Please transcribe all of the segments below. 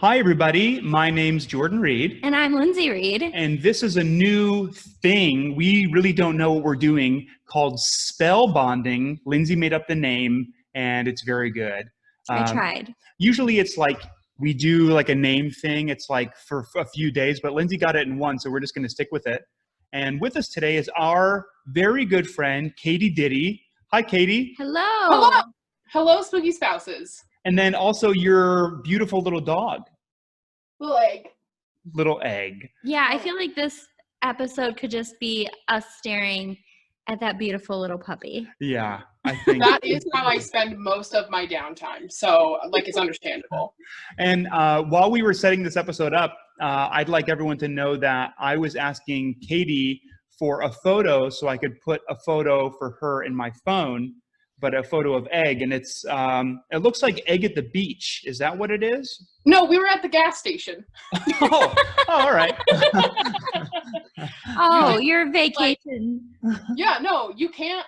Hi, everybody. My name's Jordan Reed. And I'm Lindsay Reed. And this is a new thing. We really don't know what we're doing called spell bonding. Lindsay made up the name, and it's very good. I tried. Usually it's like we do like a name thing. It's like for a few days, but Lindsay got it in one, so we're just going to stick with it. And with us today is our very good friend, Kati Ditty. Hi, Katie. Hello. Hello. Hello, spooky spouses. And then also your beautiful little dog. Little egg. Little egg. Yeah, I feel like this episode could just be us staring at that beautiful little puppy. Yeah, I think. That is how I spend most of my downtime. So, it's understandable. And while we were setting this episode up, I'd like everyone to know that I was asking Katie for a photo so I could put a photo for her in my phone, but a photo of egg. And it looks like egg at the beach. Is that what it is? No, we were at the gas station. Oh, all right. Oh, your vacation. Yeah, no, you can't,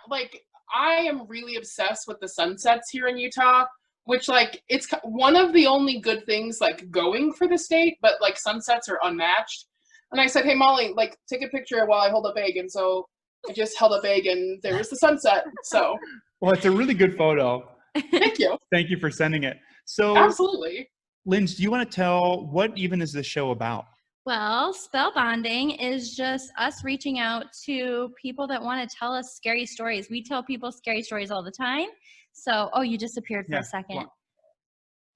I am really obsessed with the sunsets here in Utah, which, it's one of the only good things, going for the state, but, sunsets are unmatched. And I said, hey, Molly, take a picture while I hold up egg. And so I just held up egg, and there was the sunset, so. Well, it's a really good photo. Thank you. Thank you for sending it. So, absolutely. Linz, do you want to tell what even is this show about? Well, spell bonding is just us reaching out to people that want to tell us scary stories. We tell people scary stories all the time. So, you disappeared for a second.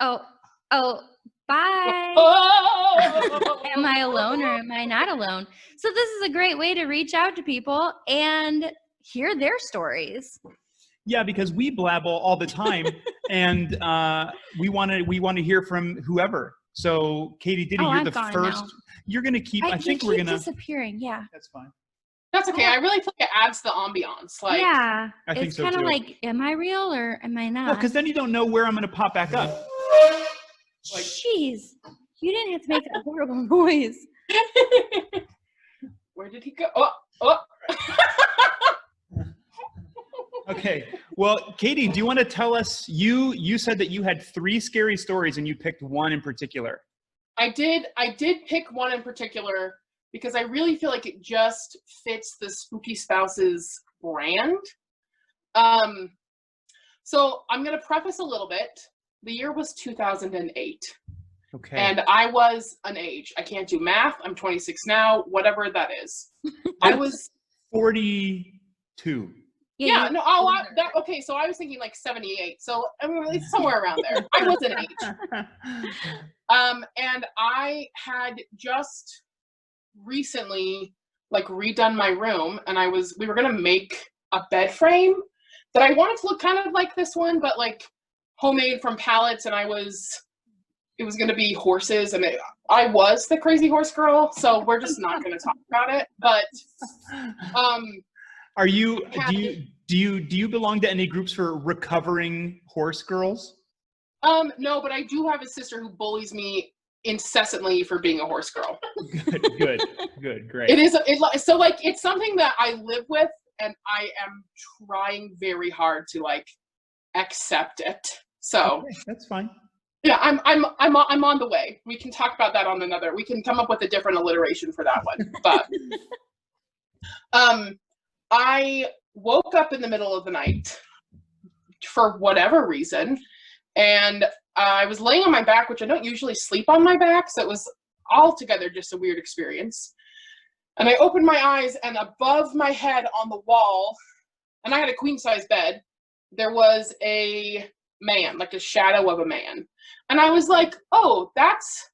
Oh, bye. Oh! Am I alone or am I not alone? So this is a great way to reach out to people and hear their stories. Yeah, because we blabble all the time, and we want to hear from whoever. So, Kati Ditty, you're the first. Now. You're gonna keep. I think we're gonna disappearing. Yeah, that's fine. That's okay. I really feel like it adds to the ambiance. Yeah, I think it's so kind of too. like, am I real or am I not? Well, because then you don't know where I'm gonna pop back up. Jeez, you didn't have to make that horrible noise. Where did he go? Oh. Okay. Well, Katie, do you want to tell us? You said that you had 3 scary stories, and you picked one in particular. I did pick one in particular because I really feel like it just fits the Spooky Spouses brand. So I'm going to preface a little bit. The year was 2008. Okay. And I was an age. I can't do math. I'm 26 now, whatever that is. I was 42. Yeah, no, okay, so I was thinking 78. So, it's somewhere around there. I was an age. And I had just recently, redone my room, and we were going to make a bed frame that I wanted to look kind of like this one, but, homemade from pallets, and it was going to be horses, and I was the crazy horse girl, so we're just not going to talk about it, but, Are you? Do you belong to any groups for recovering horse girls? No, but I do have a sister who bullies me incessantly for being a horse girl. Good, great. It's something that I live with, and I am trying very hard to accept it. So okay, that's fine. Yeah, I'm on the way. We can talk about that on another. We can come up with a different alliteration for that one, but. I woke up in the middle of the night for whatever reason, and I was laying on my back, which I don't usually sleep on my back, so it was altogether just a weird experience. And I opened my eyes, and above my head on the wall, and I had a queen-size bed, there was a man, a shadow of a man. And I was like, oh, that's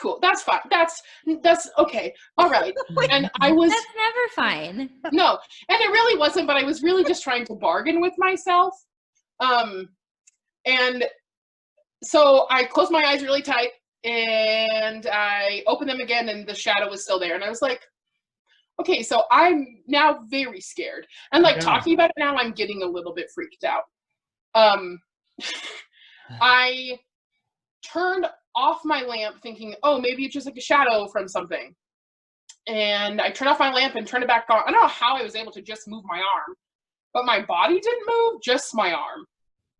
cool. That's fine. That's okay. All right. And I was. That's never fine. No, and it really wasn't. But I was really just trying to bargain with myself. And so I closed my eyes really tight, and I opened them again, and the shadow was still there. And I was like, okay, so I'm now very scared. And talking about it now, I'm getting a little bit freaked out. I turned off my lamp thinking, oh, maybe it's just a shadow from something. And I turned off my lamp and turned it back on. I don't know how I was able to just move my arm, but my body didn't move, just my arm.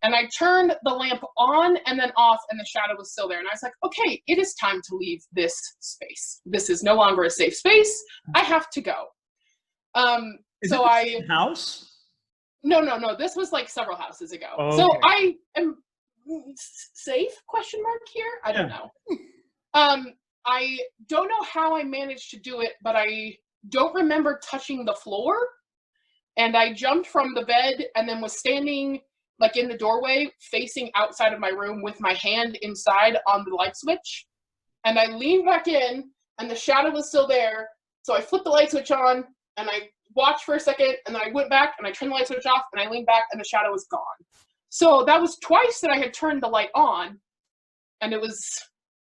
And I turned the lamp on and then off, and the shadow was still there. And I was like, okay, it is time to leave this space. This is no longer a safe space. I have to go. Is so it the I same house? No. This was like several houses ago. Oh, so okay. I am safe? Question mark here. I don't know. I don't know how I managed to do it, but I don't remember touching the floor. And I jumped from the bed and then was standing like in the doorway facing outside of my room with my hand inside on the light switch. And I leaned back in and the shadow was still there. So I flipped the light switch on and I watched for a second and then I went back and I turned the light switch off and I leaned back and the shadow was gone. So that was twice that I had turned the light on and it was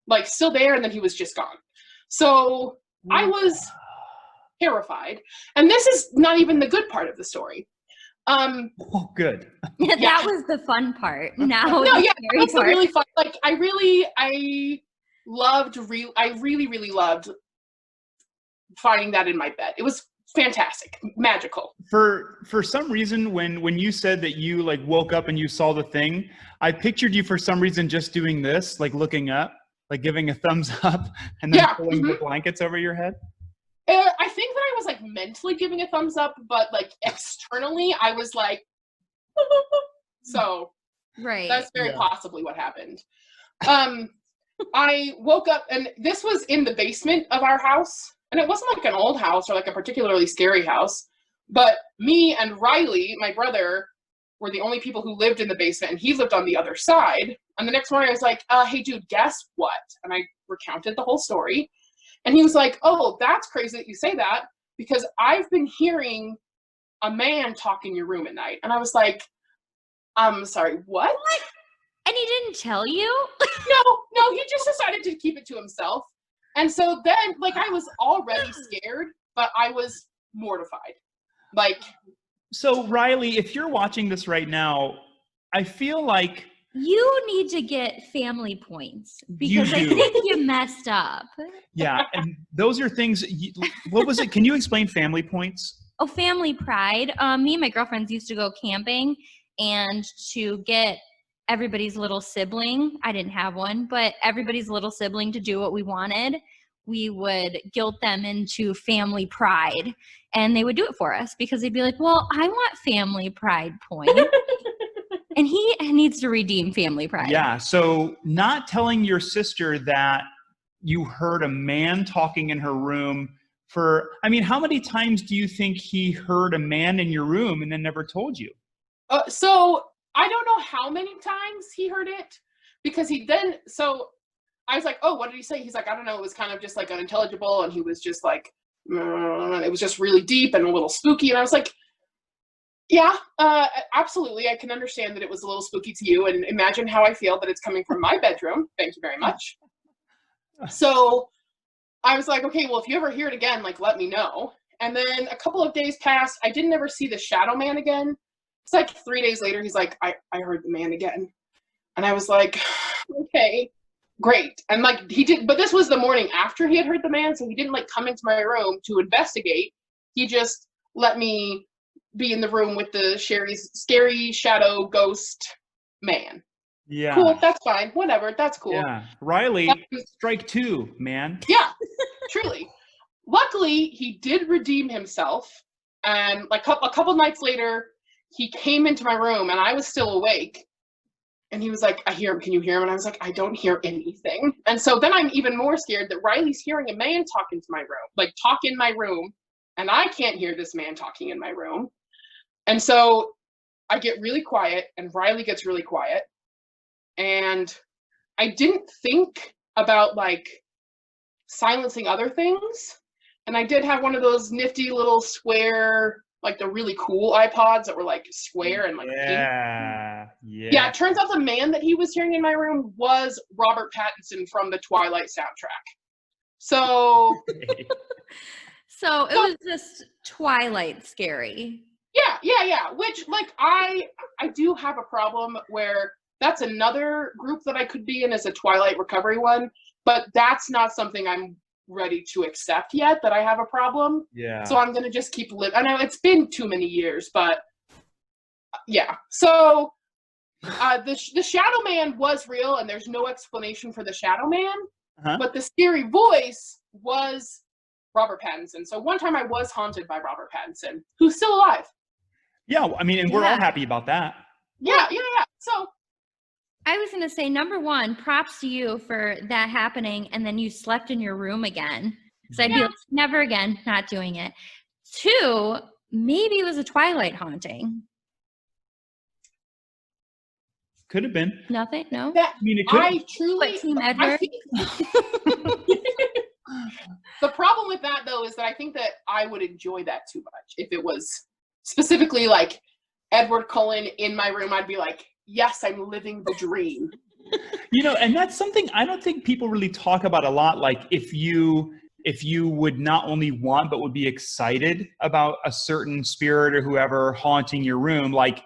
like still there and then he was just gone. So I was terrified. And this is not even the good part of the story. Oh, good. That was the fun part. Now no, yeah, that's the part. really fun. Like I really loved finding that in my bed. It was fantastic, magical. For some reason, when you said that you like woke up and you saw the thing, I pictured you for some reason just doing this, like looking up, like giving a thumbs up, and then pulling the blankets over your head. I think that I was like mentally giving a thumbs up, but like externally, I was like, so right. That's very possibly what happened. I woke up, and this was in the basement of our house, and it wasn't like an old house or like a particularly scary house, but me and Riley, my brother, were the only people who lived in the basement, and he lived on the other side. And the next morning, I was like, hey, dude, guess what? And I recounted the whole story. And he was like, oh, that's crazy that you say that, because I've been hearing a man talk in your room at night. And I was like, I'm sorry, what? And he didn't tell you? No, he just decided to keep it to himself. And so then, like, I was already scared, but I was mortified. Like, so Riley, if you're watching this right now, I feel like you need to get family points because I think you messed up. Yeah, and those are things. What was it? Can you explain family points? Oh, family pride. Me and my girlfriends used to go camping, and to get everybody's little sibling, I didn't have one, but everybody's little sibling to do what we wanted, we would guilt them into family pride, and they would do it for us because they'd be like, well, I want family pride points. And he needs to redeem family pride. Yeah, so not telling your sister that you heard a man talking in her room I mean, how many times do you think he heard a man in your room and then never told you? So I don't know how many times he heard it, because so I was like, oh, what did he say? He's like, I don't know. It was kind of just like unintelligible. And he was just like, it was just really deep and a little spooky. And I was like, yeah, absolutely. I can understand that it was a little spooky to you, and imagine how I feel that it's coming from my bedroom. Thank you very much. So I was like, okay, well, if you ever hear it again, like, let me know. And then a couple of days passed. I didn't ever see the shadow man again. It's like 3 days later, he's like, I heard the man again. And I was like, okay, great. And like, he did, but this was the morning after he had heard the man. So he didn't like come into my room to investigate. He just let me be in the room with the scary shadow ghost man. Yeah. Cool. That's fine. Whatever. That's cool. Yeah. Riley, strike two, man. Yeah, truly. Luckily, he did redeem himself. And like a couple nights later, he came into my room and I was still awake. And he was like, I hear him. Can you hear him? And I was like, I don't hear anything. And so then I'm even more scared that Riley's hearing a man talk into my room, like talk in my room. And I can't hear this man talking in my room. And so I get really quiet and Riley gets really quiet. And I didn't think about like silencing other things. And I did have one of those nifty little square, like the really cool iPods that were like square and like pink. Yeah, it turns out the man that he was hearing in my room was Robert Pattinson from the Twilight soundtrack. So So it was just Twilight scary. Yeah. Which like I do have a problem where that's another group that I could be in as a Twilight recovery one, but that's not something I'm ready to accept yet, that I have a problem. Yeah. So I'm gonna just keep living. I know it's been too many years, but yeah. So The Shadow Man was real, and there's no explanation for the Shadow Man. Uh-huh. But the scary voice was Robert Pattinson. So one time I was haunted by Robert Pattinson, who's still alive. Yeah, I mean, and we're all happy about that. Yeah. So I was gonna say, number one, props to you for that happening, and then you slept in your room again. Because I'd be like, never again, not doing it. Two, maybe it was a Twilight haunting. Could have been. Nothing? No? I mean, it could. I truly... What, Team Edward? The problem with that, though, is that I think that I would enjoy that too much. If it was specifically like Edward Cullen in my room, I'd be like, yes, I'm living the dream. You know, and that's something I don't think people really talk about a lot. Like if you would not only want, but would be excited about a certain spirit or whoever haunting your room, like,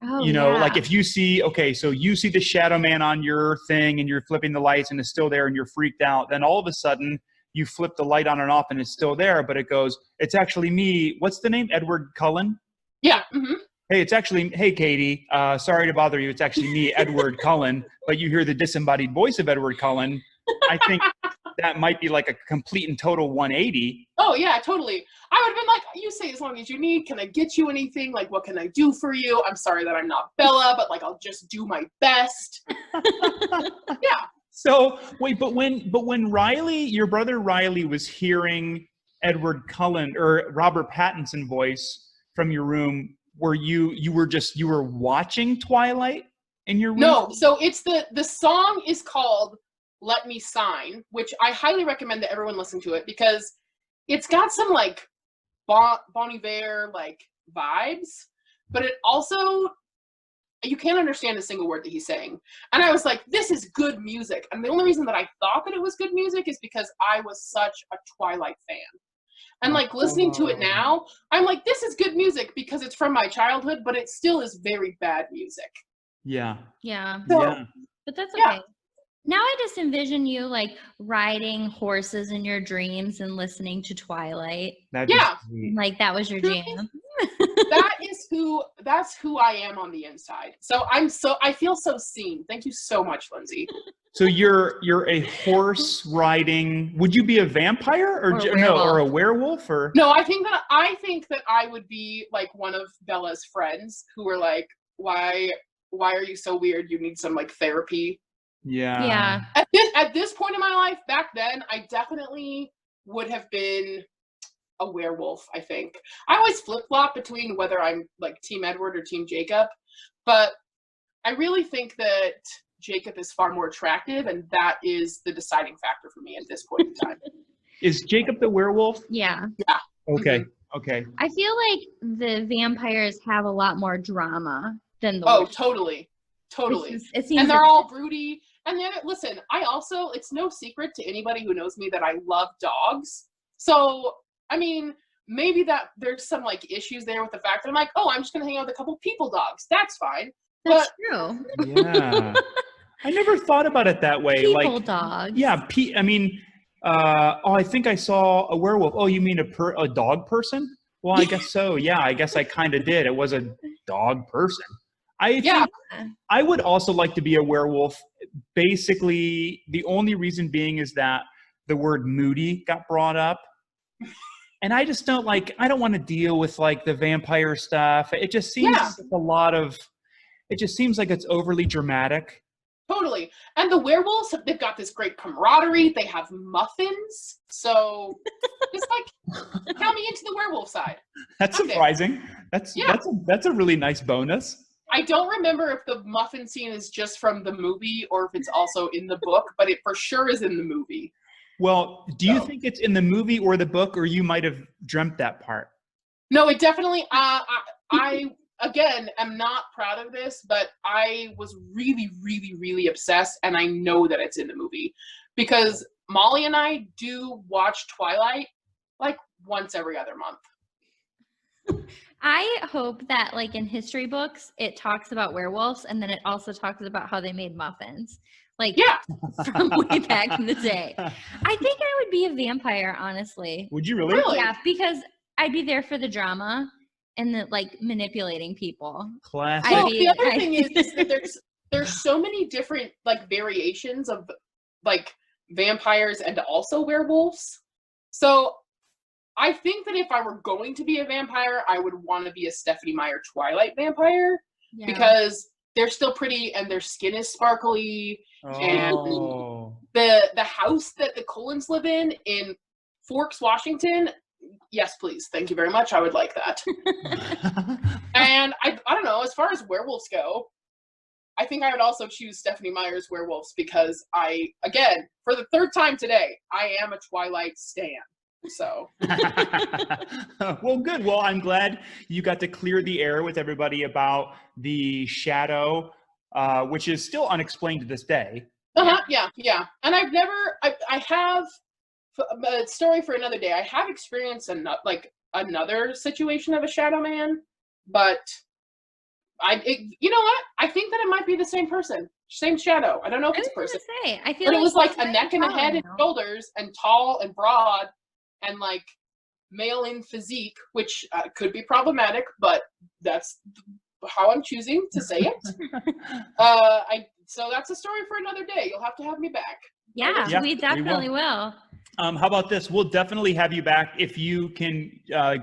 like if you see, so you see the Shadow Man on your thing and you're flipping the lights and it's still there and you're freaked out, then all of a sudden you flip the light on and off and it's still there, but it goes, it's actually me. What's the name? Edward Cullen? Yeah. Mm-hmm. Hey, Katie, sorry to bother you. It's actually me, Edward Cullen, but you hear the disembodied voice of Edward Cullen. I think that might be like a complete and total 180. Oh, yeah, totally. I would have been like, you say as long as you need. Can I get you anything? Like, what can I do for you? I'm sorry that I'm not Bella, but like, I'll just do my best. Yeah. So wait, but when Riley, your brother Riley, was hearing Edward Cullen or Robert Pattinson voice from your room, were you were watching Twilight in your room? No, so it's the song is called Let Me Sign, which I highly recommend that everyone listen to it because it's got some like Bon Iver like vibes, but it also, you can't understand a single word that he's saying. And I was like, this is good music. And the only reason that I thought that it was good music is because I was such a Twilight fan. And like listening to it now, I'm like, this is good music because it's from my childhood, but it still is very bad music. Yeah. Yeah. So, but that's okay. Yeah. Now I just envision you like riding horses in your dreams and listening to Twilight. Like that was your jam. That's who I am on the inside. So I feel so seen. Thank you so much, Lindsay. So you're a horse riding. Would you be a vampire or a werewolf or? No, I think that I would be like one of Bella's friends who were like, why are you so weird? You need some like therapy. Yeah. At this point in my life, back then, I definitely would have been a werewolf, I think. I always flip-flop between whether I'm like Team Edward or Team Jacob, but I really think that Jacob is far more attractive, and that is the deciding factor for me at this point in time. Is Jacob the werewolf? Yeah. Yeah. Okay. Mm-hmm. Okay. I feel like the vampires have a lot more drama than the werewolves. Totally. It seems and they're all broody. And then, listen, it's no secret to anybody who knows me that I love dogs. So, I mean, maybe that there's some like issues there with the fact that I'm like, oh, I'm just going to hang out with a couple people dogs. That's fine. That's true. Yeah. I never thought about it that way. People dogs. Yeah. I mean, I think I saw a werewolf. Oh, you mean a dog person? Well, I guess so. Yeah, I guess I kind of did. It was a dog person. I think I would also like to be a werewolf. Basically, the only reason being is that the word moody got brought up. And I just don't I don't want to deal with like the vampire stuff. It just seems it just seems like it's overly dramatic. Totally. And the werewolves, they've got this great camaraderie. They have muffins. So just like count me into the werewolf side. That's surprising. That's a really nice bonus. I don't remember if the muffin scene is just from the movie or if it's also in the book, but it for sure is in the movie. Well, do you think it's in the movie or the book, or you might have dreamt that part? No, it definitely, I again, am not proud of this, but I was really, really, really obsessed, and I know that it's in the movie because Molly and I do watch Twilight like once every other month. I hope that like in history books, it talks about werewolves, and then it also talks about how they made muffins. Like from way back in the day. I think I would be a vampire, honestly. Would you really? Yeah, because I'd be there for the drama. and the, like, manipulating people. Classic. Well, the other thing is that there's so many different like variations of like vampires and also werewolves. So I think that if I were going to be a vampire, I would want to be a Stephenie Meyer Twilight vampire because they're still pretty and their skin is sparkly. And the house that the Cullens live in Forks, Washington, yes, please. Thank you very much. I would like that. And I don't know, as far as werewolves go, I think I would also choose Stephenie Meyer's werewolves because again, for the third time today, I am a Twilight stan. So. Well, good. Well, I'm glad you got to clear the air with everybody about the shadow, which is still unexplained to this day. Yeah. And I've never, I have a story for another day. I have experienced another situation of a shadow man, but you know what? I think that it might be the same person, same shadow. I don't know if it's a person. I feel but like it was like a neck and a head and shoulders and tall and broad and like male in physique, which could be problematic, but that's how I'm choosing to say it. So that's a story for another day. You'll have to have me back. Yeah, we definitely will. How about this? We'll definitely have you back if you can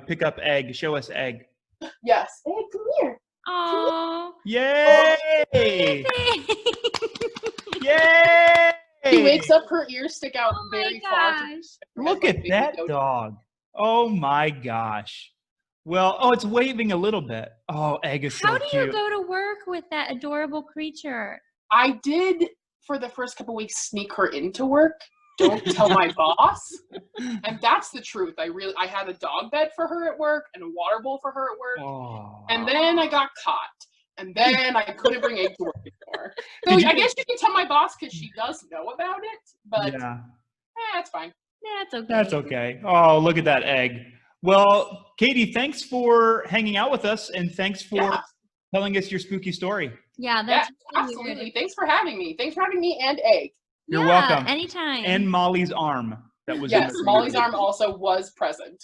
pick up Egg. Show us Egg. Yes. Egg, come here. Oh. Yay! Yay! He wakes up, her ears stick out very far. Look at that dog. Oh my gosh. Well, it's waving a little bit. Oh, Egg is so cute. How do you go to work with that adorable creature? I did, for the first couple weeks, sneak her into work. Don't tell my boss. And that's the truth. I had a dog bed for her at work and a water bowl for her at work. Oh. And then I got caught. And then I couldn't bring Egg to work anymore. So I guess you can tell my boss because she does know about it. But that's fine. Yeah, it's okay. That's okay. Oh, look at that Egg. Well, Katie, thanks for hanging out with us and thanks for telling us your spooky story. Yeah, that's absolutely. Weird. Thanks for having me. Thanks for having me and Egg. You're welcome. Anytime. And Molly's arm. That was Molly's arm also was present.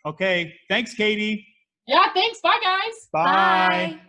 Okay. Thanks, Katie. Yeah, thanks. Bye, guys. Bye.